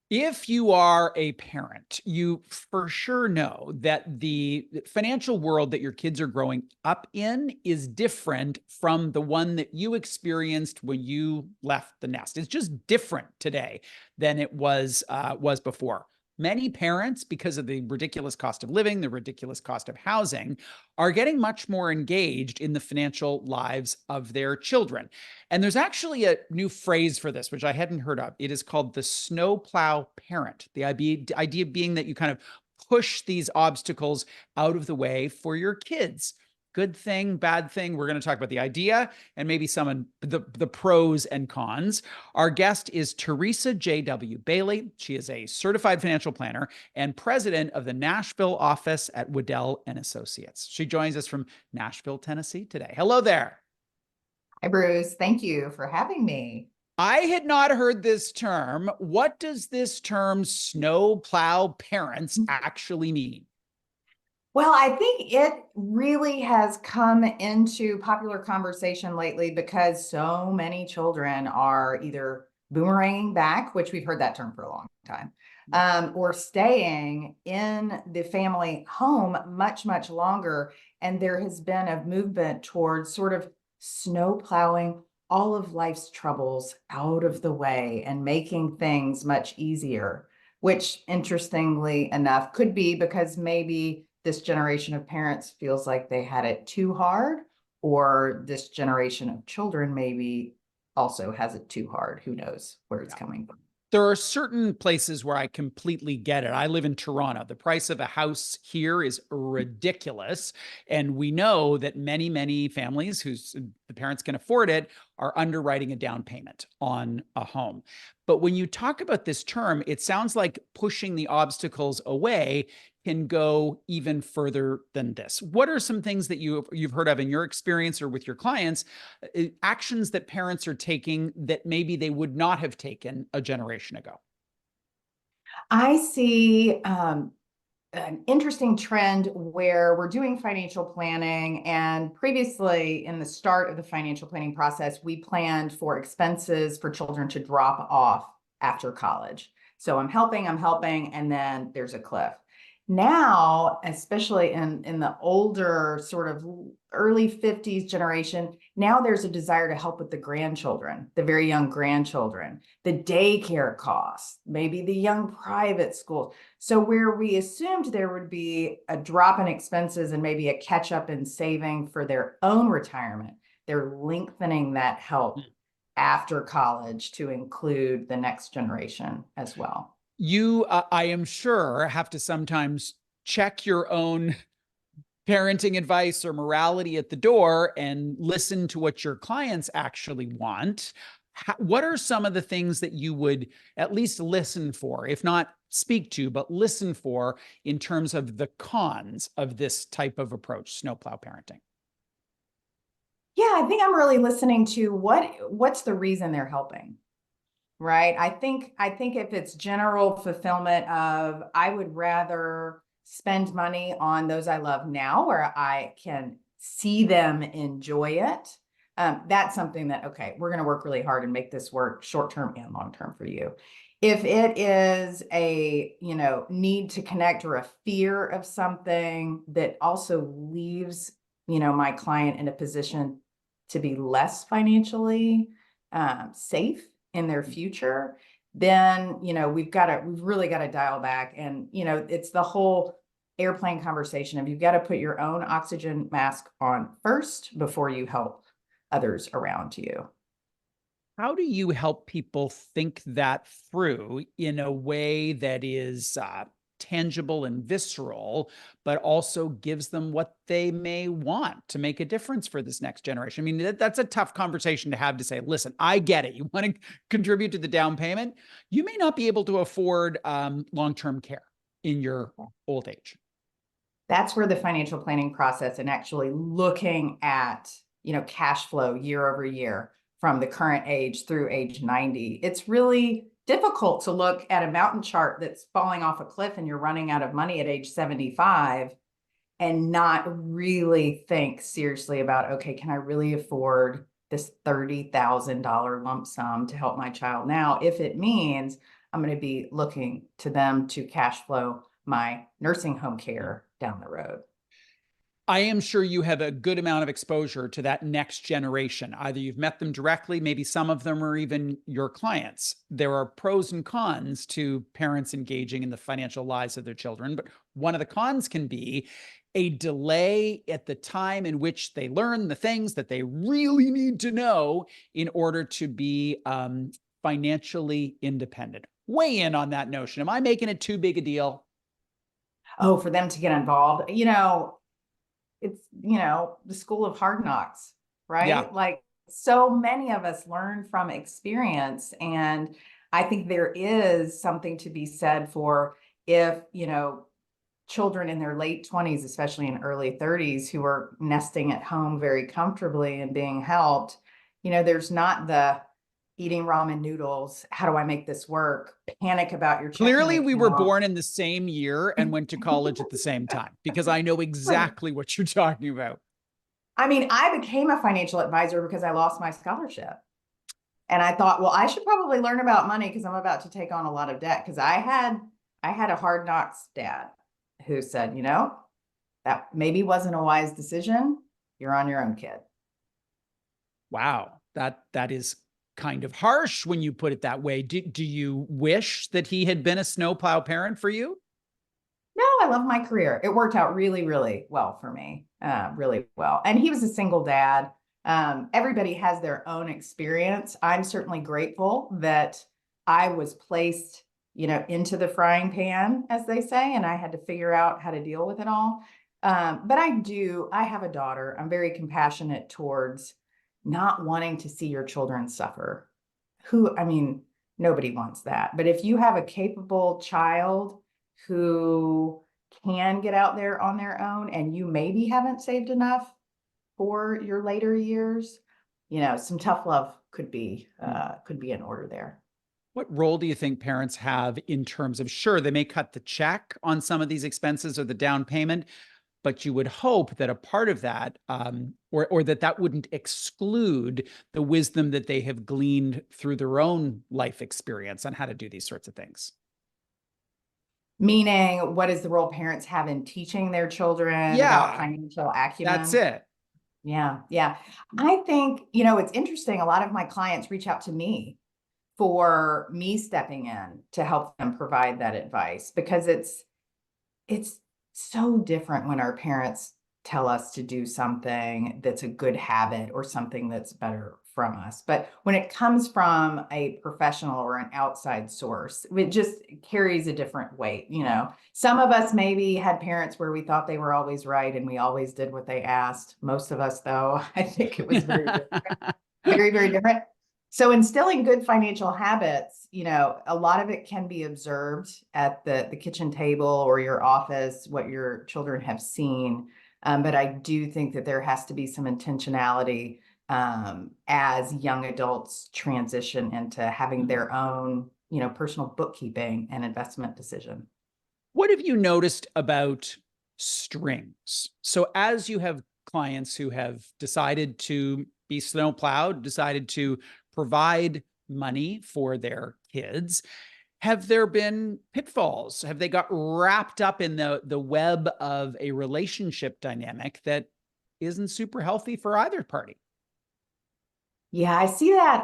If you are a parent, you for sure know that the financial world that your kids are growing up in is different from the one that you experienced when you left the nest. It's just different today than it was before. Many parents, because of the ridiculous cost of living, the ridiculous cost of housing, are getting much more engaged in the financial lives of their children. And there's actually a new phrase for this, which I hadn't heard of. It is called the snowplow parent. The idea being that you kind of push these obstacles out of the way for your kids. Good thing, bad thing. We're going to talk about the idea and maybe some of the pros and cons. Our guest is Teresa J.W. Bailey. She is a certified financial planner and president of the Nashville office at Waddell Associates. She joins us from Nashville, Tennessee today. Hello there. Hi, Bruce. Thank you for having me. I had not heard this term. What does this term snowplow parents actually mean? Well, I think it really has come into popular conversation lately because so many children are either boomeranging back, which we've heard that term for a long time, or staying in the family home much, much longer. And there has been a movement towards sort of snow plowing all of life's troubles out of the way and making things much easier, which interestingly enough could be because maybe this generation of parents feels like they had it too hard, or this generation of children maybe also has it too hard. Who knows where it's coming from? There are certain places where I completely get it. I live in Toronto. The price of a house here is ridiculous. And we know that many families whose the parents can afford it are underwriting a down payment on a home. But when you talk about this term, it sounds like pushing the obstacles away can go even further than this. What are some things that you've heard of in your experience or with your clients, actions that parents are taking that maybe they would not have taken a generation ago? I see an interesting trend where we're doing financial planning. And previously, in the start of the financial planning process, we planned for expenses for children to drop off after college. So I'm helping, and then there's a cliff. Now, especially in the older sort of early 50s generation, now there's a desire to help with the grandchildren, the very young grandchildren, the daycare costs, maybe the young private schools. So where we assumed there would be a drop in expenses and maybe a catch up in saving for their own retirement, they're lengthening that help after college to include the next generation as well. You, I am sure, have to sometimes check your own parenting advice or morality at the door and listen to what your clients actually want. What are some of the things that you would at least listen for, if not speak to, but listen for in terms of the cons of this type of approach, snowplow parenting? Yeah, I think I'm really listening to what's the reason they're helping. Right. I think if it's general fulfillment of I would rather spend money on those I love now where I can see them enjoy it. That's something that, okay, we're going to work really hard and make this work short term and long term for you. If it is a, need to connect or a fear of something that also leaves, my client in a position to be less financially safe in their future, then, we've really got to dial back. And, it's the whole airplane conversation of you've got to put your own oxygen mask on first before you help others around you. How do you help people think that through in a way that is tangible and visceral, but also gives them what they may want to make a difference for this next generation? I mean, that's a tough conversation to have, to say, listen, I get it. You want to contribute to the down payment. You may not be able to afford long-term care in your old age. That's where the financial planning process and actually looking at, cash flow year over year from the current age through age 90. It's really difficult to look at a mountain chart that's falling off a cliff and you're running out of money at age 75 and not really think seriously about, okay, can I really afford this $30,000 lump sum to help my child now if it means I'm going to be looking to them to cash flow my nursing home care down the road. I am sure you have a good amount of exposure to that next generation. Either you've met them directly, maybe some of them are even your clients. There are pros and cons to parents engaging in the financial lives of their children, but one of the cons can be a delay at the time in which they learn the things that they really need to know in order to be financially independent. Weigh in on that notion. Am I making it too big a deal? Oh, for them to get involved, it's, the school of hard knocks, right? Yeah. Like so many of us learn from experience. And I think there is something to be said for if, children in their late 20s, especially in early 30s, who are nesting at home very comfortably and being helped, there's not the eating ramen noodles, how do I make this work, panic about your checking Clearly, we were account. born in the same year and went to college at the same time because I know Right. exactly what you're talking about. I mean, I became a financial advisor because I lost my scholarship. And I thought, well, I should probably learn about money because I'm about to take on a lot of debt. Because I had a hard knocks dad who said, that maybe wasn't a wise decision. You're on your own, kid. Wow, that is kind of harsh when you put it that way. Do you wish that he had been a snowplow parent for you? No, I love my career. It worked out really, really well for me, really well. And he was a single dad. Everybody has their own experience. I'm certainly grateful that I was placed, into the frying pan, as they say, and I had to figure out how to deal with it all. But I have a daughter. I'm very compassionate towards not wanting to see your children suffer. I mean, nobody wants that. But if you have a capable child who can get out there on their own and you maybe haven't saved enough for your later years, some tough love could be in order there. What role do you think parents have in terms of, sure, they may cut the check on some of these expenses or the down payment, but you would hope that a part of that, or that wouldn't exclude the wisdom that they have gleaned through their own life experience on how to do these sorts of things. Meaning, what is the role parents have in teaching their children about Yeah, financial that's acumen? it. Yeah, yeah. I think, it's interesting. A lot of my clients reach out to me for me stepping in to help them provide that advice because it's so different when our parents tell us to do something that's a good habit or something that's better from us. But when it comes from a professional or an outside source, it just carries a different weight. Some of us maybe had parents where we thought they were always right and we always did what they asked. Most of us, though, I think it was very different, very, very different. So instilling good financial habits, a lot of it can be observed at the kitchen table or your office, what your children have seen. But I do think that there has to be some intentionality as young adults transition into having their own, personal bookkeeping and investment decision. What have you noticed about strings? So as you have clients who have decided to be snowplowed, decided to provide money for their kids, have there been pitfalls? Have they got wrapped up in the web of a relationship dynamic that isn't super healthy for either party? Yeah, I see that,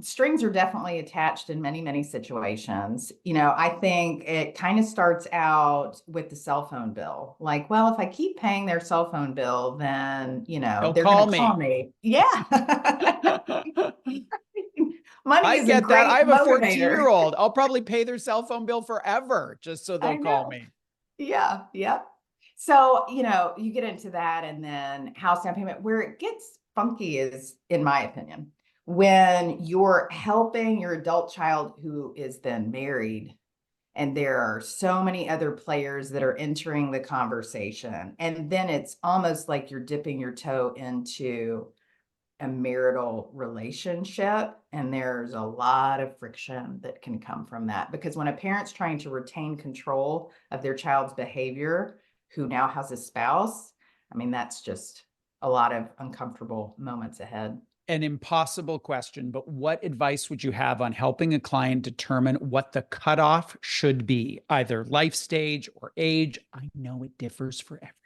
strings are definitely attached in many, many situations. I think it kind of starts out with the cell phone bill. Like, well, if I keep paying their cell phone bill, then, They'll they're call going to call me. me. Yeah. Money I is a get that. I great have a motivator. 14-year-old. I'll probably pay their cell phone bill forever just so they'll I call know. me. Yeah, yeah. So, you get into that and then house down payment. Where it gets funky is, in my opinion, when you're helping your adult child who is then married, and there are so many other players that are entering the conversation. And then it's almost like you're dipping your toe into a marital relationship. And there's a lot of friction that can come from that. Because when a parent's trying to retain control of their child's behavior, who now has a spouse, I mean, that's just a lot of uncomfortable moments ahead. an impossible question, but what advice would you have on helping a client determine what the cutoff should be, either life stage or age? I know it differs for everybody.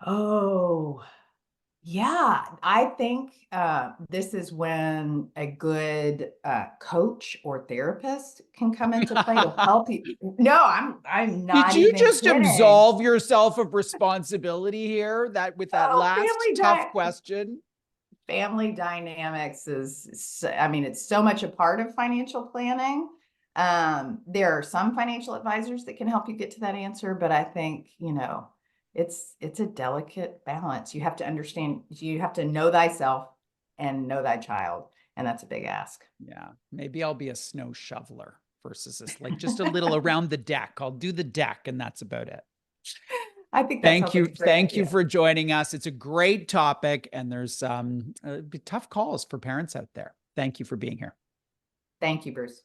Oh, yeah. I think this is when a good coach or therapist can come into play to help you. No, I'm not Did you even just kidding. absolve yourself of responsibility here that with that Oh, last tough question? family dynamics is, I mean, it's so much a part of financial planning. There are some financial advisors that can help you get to that answer, but I think, it's a delicate balance. You have to understand, you have to know thyself and know thy child. And that's a big ask. Yeah, maybe I'll be a snow shoveler versus this, like just a little around the deck. I'll do the deck and that's about it. I think that Thank sounds like you. a great Thank you idea. for joining us. It's a great topic and there's tough calls for parents out there. Thank you for being here. Thank you, Bruce.